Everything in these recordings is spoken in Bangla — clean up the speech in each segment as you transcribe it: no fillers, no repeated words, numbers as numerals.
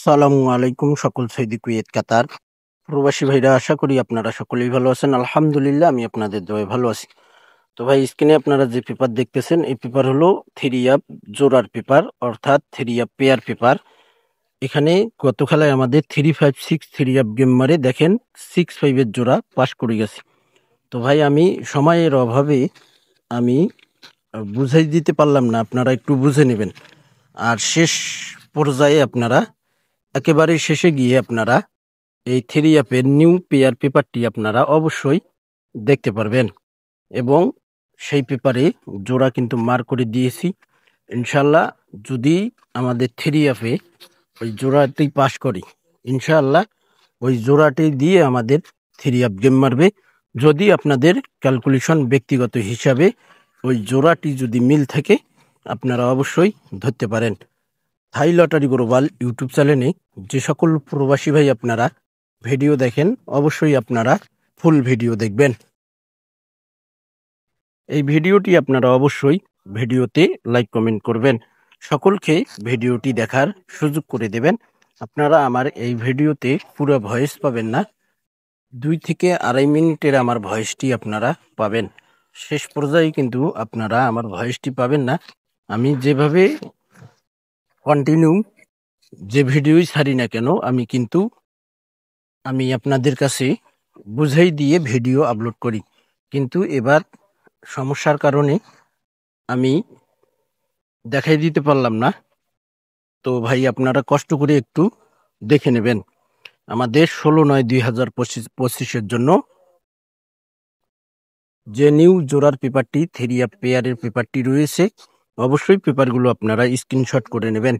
আসসালামু আলাইকুম সকল সৌদি কুয়েত কাতার প্রবাসী ভাইরা, আশা করি আপনারা সকলেই ভালো আছেন। আলহামদুলিল্লাহ, আমি আপনাদের দোয়ায় ভালো আছি। তো ভাই, স্ক্রিনে আপনারা যে পেপার দেখতেছেন, এই পেপার হলো থ্রি আপ জোড়ার পেপার, অর্থাৎ থ্রি আপ পেয়ার পেপার। এখানে গত খেলায় আমাদের 3-5-6 থ্রি আপ গেম মারে দেখেন 6-5 জোড়া পাস করে গেছে। তো ভাই, আমি সময়ের অভাবে আমি বুঝাই দিতে পারলাম না, আপনারা একটু বুঝে নেবেন। আর শেষ পর্যায়ে আপনারা একেবারে শেষে গিয়ে আপনারা এই থ্রি অ্যাপের নিউ পেয়ার পেপারটি আপনারা অবশ্যই দেখতে পারবেন, এবং সেই পেপারে জোড়া কিন্তু মার্ক করে দিয়েছি। ইনশাল্লাহ, যদি আমাদের থ্রি অ্যাপে ওই জোড়াটি পাস করি, ইনশাআল্লাহ ওই জোড়াটি দিয়ে আমাদের থ্রি অ্যাপ গেম মারবে। যদি আপনাদের ক্যালকুলেশন ব্যক্তিগত হিসাবে ওই জোড়াটি যদি মিল থাকে, আপনারা অবশ্যই ধরতে পারেন। থাই লটারি গ্লোবাল ইউটিউব চ্যানেলে যে সকল প্রবাসী ভাই আপনারা ভিডিও দেখেন, অবশ্যই আপনারা ফুল ভিডিও দেখবেন। এই ভিডিওটি আপনারা অবশ্যই ভিডিওতে লাইক কমেন্ট করবেন, সকলকে ভিডিওটি দেখার সুযোগ করে দেবেন। আপনারা আমার এই ভিডিওতে পুরো ভয়েস পাবেন না, 2 থেকে 2.5 মিনিটের আমার ভয়েসটি আপনারা পাবেন। শেষ পর্যায়ে কিন্তু আপনারা আমার ভয়েসটি পাবেন না। আমি যেভাবে কন্টিনিউ যে ভিডিওই ছাড়ি না কেন, আমি আপনাদের কাছে বুঝাই দিয়ে ভিডিও আপলোড করি। কিন্তু এবার সমস্যার কারণে আমি দেখাই দিতে পারলাম না। তো ভাই, আপনারা কষ্ট করে একটু দেখে নেবেন। আমাদের 16/9/2025 জন্য যে নিউ জোড়ার পেপারটি, থ্রি আপ পেয়ারের পেপারটি রয়েছে, অবশ্যই পেপারগুলো আপনারা স্ক্রিনশট করে নেবেন।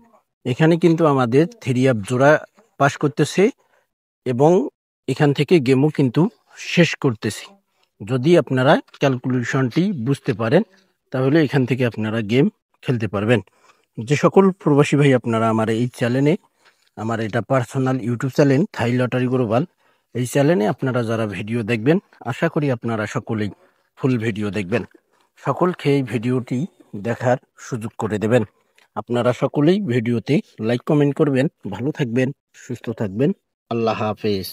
এখানে কিন্তু আমাদের থ্রি আপ জোড়া পাস করতেছে, এবং এখান থেকে গেমও কিন্তু শেষ করতেছি। যদি আপনারা ক্যালকুলেশনটি বুঝতে পারেন, তাহলে এখান থেকে আপনারা গেম খেলতে পারবেন। যে সকল প্রবাসী ভাই আপনারা আমার এই চ্যানেলে, আমার এটা পার্সোনাল ইউটিউব চ্যানেল থাই লটারি গ্লোবাল, এই চ্যানেলে আপনারা যারা ভিডিও দেখবেন, আশা করি আপনারা সকলেই ফুল ভিডিও দেখবেন। সকলকে এই ভিডিওটি দেখার সুযোগ করে দেবেন। আপনারা সকলেই ভিডিওতে লাইক কমেন্ট করবেন। ভালো থাকবেন, সুস্থ থাকবেন। আল্লাহ হাফেজ।